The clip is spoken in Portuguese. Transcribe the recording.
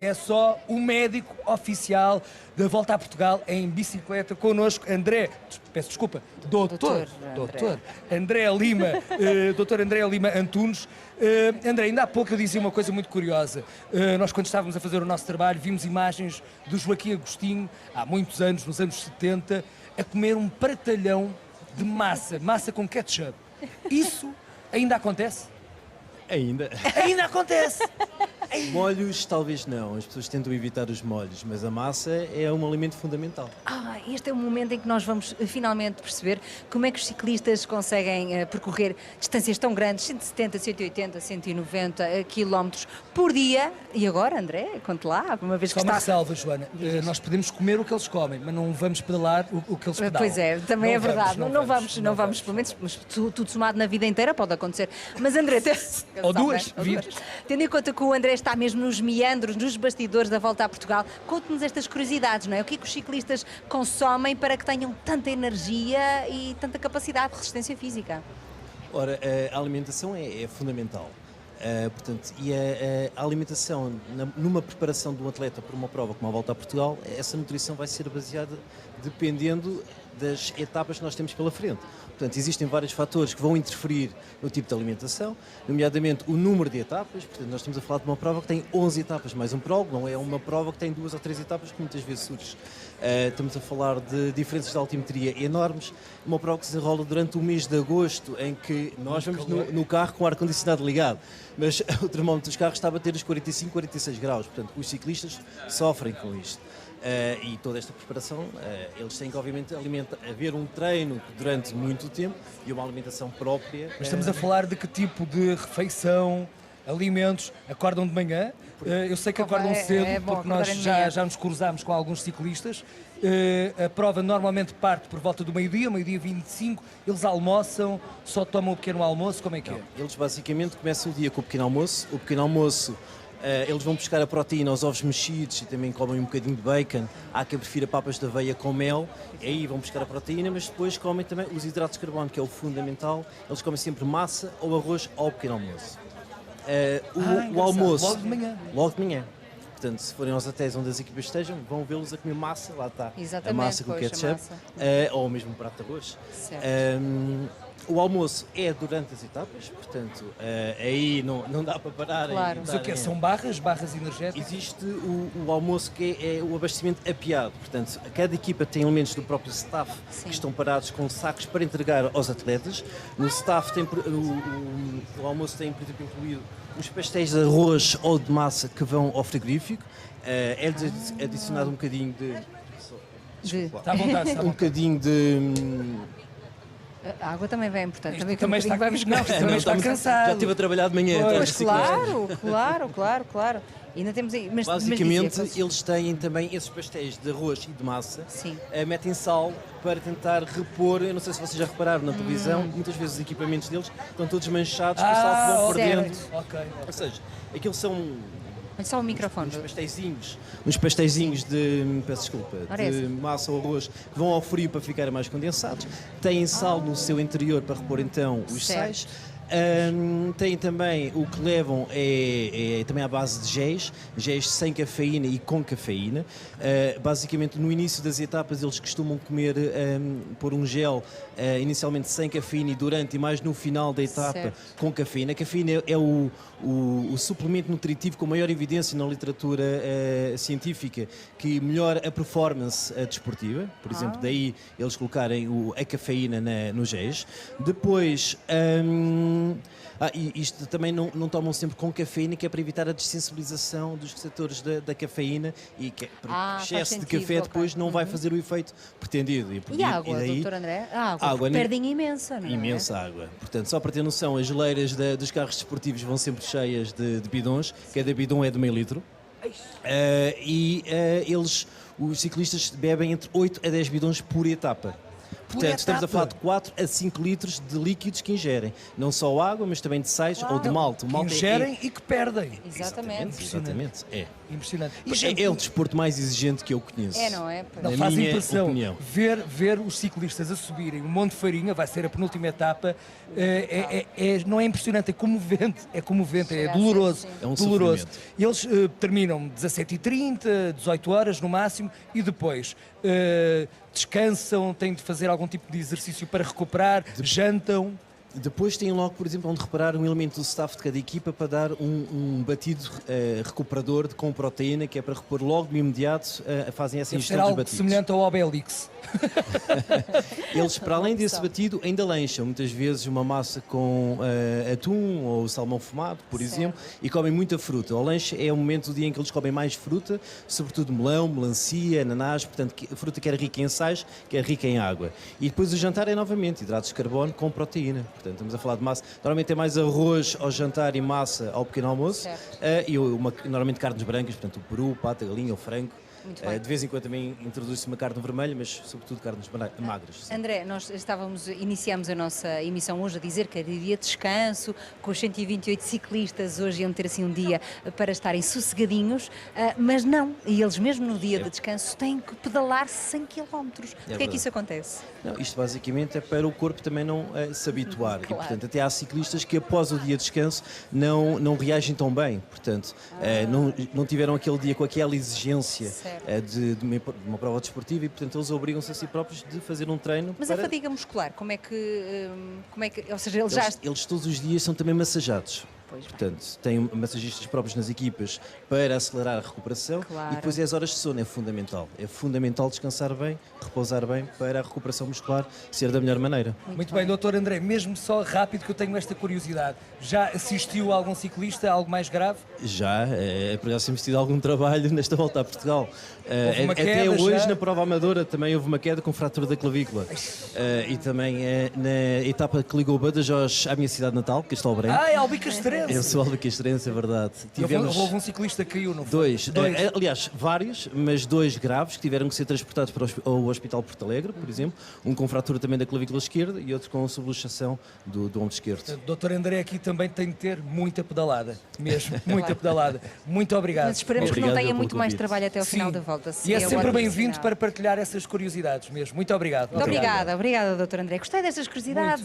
É só o médico oficial da Volta a Portugal em bicicleta connosco, André, peço desculpa, doutor André Lima, doutor André Lima Antunes. André, ainda há pouco eu dizia uma coisa muito curiosa. Nós, quando estávamos a fazer o nosso trabalho, vimos imagens do Joaquim Agostinho, há muitos anos, nos anos 70, a comer um pratalhão de massa com ketchup. Isso ainda acontece? Ainda. Ainda acontece! Molhos, talvez não. As pessoas tentam evitar os molhos, mas a massa é um alimento fundamental. Este é o momento em que nós vamos finalmente perceber como é que os ciclistas conseguem percorrer distâncias tão grandes, 170, 180, 190 quilómetros por dia. E agora, André, conte lá, uma vez que Só uma está... ressalva, Joana. Nós podemos comer o que eles comem, mas não vamos pedalar o que eles pedalam. Pois é, também Não é verdade. vamos, Não vamos, pelo menos, mas tudo somado na vida inteira pode acontecer. Mas André... Ou duas. Tendo em conta que o André está mesmo nos meandros, nos bastidores da Volta a Portugal, conte-nos estas curiosidades, não é? O que é que os ciclistas consomem para que tenham tanta energia e tanta capacidade de resistência física? Ora, a alimentação é fundamental. Portanto, e a alimentação, numa preparação de um atleta para uma prova como a Volta a Portugal, essa nutrição vai ser baseada dependendo das etapas que nós temos pela frente. Portanto, existem vários fatores que vão interferir no tipo de alimentação, nomeadamente o número de etapas. Portanto, nós estamos a falar de uma prova que tem 11 etapas mais um prólogo, não é uma prova que tem 2 ou 3 etapas, que muitas vezes surge. Estamos a falar de diferenças de altimetria enormes, uma prova que se enrola durante o mês de agosto, em que nós vamos no carro com o ar-condicionado ligado, mas o termómetro dos carros está a bater os 45, 46 graus. Portanto, os ciclistas sofrem com isto. E toda esta preparação, eles têm que obviamente haver um treino durante muito tempo e uma alimentação própria. Mas estamos a falar de que tipo de refeição, alimentos, acordam de manhã? Eu sei que acordam cedo, porque nós já nos cruzámos com alguns ciclistas. A prova normalmente parte por volta do meio-dia 25, eles almoçam, só tomam o pequeno almoço, como é que é? Eles basicamente começam o dia com o pequeno almoço. O pequeno almoço, eles vão buscar a proteína aos ovos mexidos e também comem um bocadinho de bacon. Há quem prefira papas de aveia com mel, aí vão buscar a proteína, mas depois comem também os hidratos de carbono, que é o fundamental. Eles comem sempre massa ou arroz ao pequeno almoço. O almoço, logo de manhã. Portanto, se forem aos hotéis onde as equipas estejam, vão vê-los a comer massa, lá está. Exatamente, a massa com ketchup, ou mesmo um prato de arroz. O almoço é durante as etapas, portanto, aí não dá para parar. Claro. Mas o que são barras energéticas? Existe o almoço que é o abastecimento apiado, portanto, cada equipa tem elementos do próprio staff que estão parados com sacos para entregar aos atletas. No staff o almoço tem, por exemplo, incluído os pastéis de arroz ou de massa que vão ao frigorífico. É adicionado um bocadinho de... Está à vontade. Um bocadinho de... A água também é importante. Também está cansado. Já estive a trabalhar de manhã. Pois, claro. Ainda temos aí. Mas, basicamente, eles têm também esses pastéis de arroz e de massa. Metem sal para tentar repor. Eu não sei se vocês já repararam na televisão, muitas vezes os equipamentos deles estão todos manchados com sal que vão perdendo. Ou seja, aqueles são... Só o microfone. Uns pastéisinhos de, peço desculpa, de massa ou arroz que vão ao frio para ficarem mais condensados. Têm sal no seu interior para repor então os sais. Tem também o que levam é também à base de géis sem cafeína e com cafeína. Basicamente no início das etapas eles costumam comer, pôr um gel inicialmente sem cafeína e durante e mais no final da etapa com cafeína. A cafeína é o suplemento nutritivo com maior evidência na literatura científica que melhora a performance desportiva. Por exemplo, daí eles colocarem a cafeína nos géis. Depois... e isto também não tomam sempre com cafeína, que é para evitar a dessensibilização dos receptores da cafeína e que excesso de café depois não vai fazer o efeito pretendido. E a água, doutor André? A água perdem imensa, não é? Imensa água. Portanto, só para ter noção, as geleiras dos carros desportivos vão sempre cheias de bidões, cada bidão é de meio litro. Os ciclistas bebem entre 8 a 10 bidões por etapa. Portanto, estamos a falar de 4 a 5 litros de líquidos que ingerem. Não só água, mas também de sais ou de malte. Que ingerem e que perdem. Exatamente. Exatamente. Impressionante. É o desporto mais exigente que eu conheço. É, não é? Não, Na faz minha impressão opinião. ver os ciclistas a subirem o Monte Farinha, vai ser a penúltima etapa, não é impressionante, é comovente, é Chega a ser, doloroso. sim. É um doloroso. sofrimento. E eles terminam 17h30, 18 horas no máximo, e depois descansam, têm de fazer algum tipo de exercício para recuperar, jantam. Depois têm logo, por exemplo, onde reparar um elemento do staff de cada equipa para dar um batido recuperador com proteína, que é para repor logo de imediato, fazem essa Deve ser ingestão dos algo batidos. semelhante ao Obelix. Eles, para além desse batido, ainda lancham muitas vezes uma massa com atum ou salmão fumado, por exemplo, e comem muita fruta. O lanche é o momento do dia em que eles comem mais fruta, sobretudo melão, melancia, ananás, portanto, fruta que é rica em sais, que é rica em água. E depois o jantar é novamente hidratos de carbono com proteína. Portanto, estamos a falar de massa. Normalmente é mais arroz ao jantar e massa ao pequeno almoço. Normalmente carnes brancas, portanto, o peru, o pato, a galinha, o frango. Muito bem. De vez em quando também introduz-se uma carne vermelha, mas sobretudo carnes magras. Sim. André, nós iniciámos a nossa emissão hoje a dizer que era dia de descanso, com os 128 ciclistas hoje iam ter assim um dia para estarem sossegadinhos, mas não, e eles mesmo no dia de descanso têm que pedalar 100 km. Porquê é que verdade. isso acontece? Não, isto basicamente é para o corpo também não se habituar. Claro. E, portanto, até há ciclistas que após o dia de descanso não reagem tão bem. Portanto, não tiveram aquele dia com aquela exigência de uma prova desportiva e, portanto, eles obrigam-se a si próprios de fazer um treino. Mas para... a fadiga muscular, como é que ou seja, eles já... Eles todos os dias são também massajados. Pois bem. Portanto, têm massagistas próprios nas equipas para acelerar a recuperação. Claro. E depois as horas de sono é fundamental. É fundamental descansar bem, repousar bem para a recuperação muscular ser da melhor maneira. Muito bem, doutor André, mesmo só rápido que eu tenho esta curiosidade. Já assistiu a algum ciclista a algo mais grave? Já, por já temos tido algum trabalho nesta volta a Portugal. Houve uma Até queda hoje, já? na prova amadora, também houve uma queda com fratura da clavícula. E também na etapa que ligou Badajoz à minha cidade natal, Castelo Branco. Ah, é Albicastrense! Eu sou albicastrense, é verdade. Houve um ciclista que caiu, não foi? Dois. Aliás, vários, mas dois graves que tiveram que ser transportados para o Hospital Porto Alegre, por exemplo. Um com fratura também da clavícula esquerda e outro com subluxação do ombro esquerdo. Doutor André aqui também tem de ter muita pedalada, mesmo, muita pedalada. Muito obrigado. Mas esperemos que não Obrigado tenha pelo muito mais convite. trabalho até ao final Sim. da volta. E é sempre ótimo bem-vindo sinal. para partilhar essas curiosidades mesmo. Muito obrigado. Muito obrigada, doutor André. Gostei destas curiosidades.